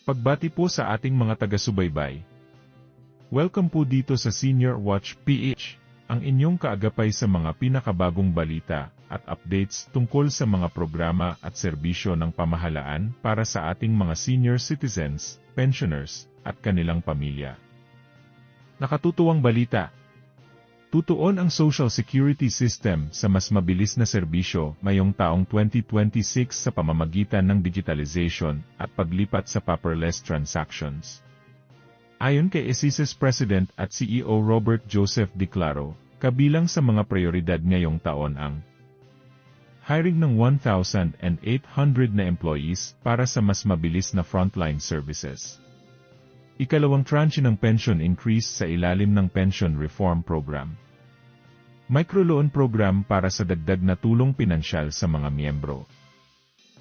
Pagbati po sa ating mga taga-subaybay. Welcome po dito sa Senior Watch PH, ang inyong kaagapay sa mga pinakabagong balita at updates tungkol sa mga programa at serbisyo ng pamahalaan para sa ating mga senior citizens, pensioners, at kanilang pamilya. Nakatutuwang balita. Tutuon ang Social Security System sa mas mabilis na serbisyo ngayong taong 2026 sa pamamagitan ng digitalization at paglipat sa paperless transactions. Ayon kay SSS President at CEO Robert Joseph Declaro, kabilang sa mga prioridad ngayong taon ang hiring ng 1,800 na employees para sa mas mabilis na frontline services. Ikalawang tranche ng pension increase sa ilalim ng Pension Reform Program. Microloan Program para sa dagdag na tulong pinansyal sa mga miyembro.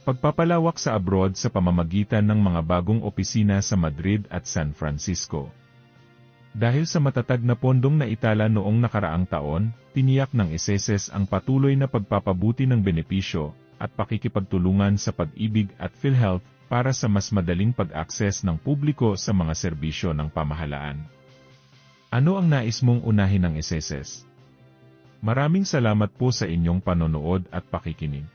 Pagpapalawak sa abroad sa pamamagitan ng mga bagong opisina sa Madrid at San Francisco. Dahil sa matatag na pondong naitala noong nakaraang taon, tiniyak ng SSS ang patuloy na pagpapabuti ng benepisyo at pakikipagtulungan sa Pag-ibig at PhilHealth para sa mas madaling pag-akses ng publiko sa mga serbisyo ng pamahalaan. Ano ang nais mong unahin ng SSS? Maraming salamat po sa inyong panonood at pakikinig.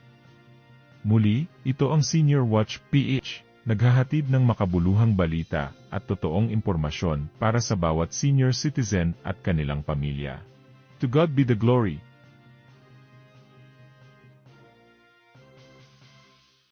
Muli, ito ang Senior Watch PH, naghahatid ng makabuluhang balita at totoong impormasyon para sa bawat senior citizen at kanilang pamilya. To God be the glory.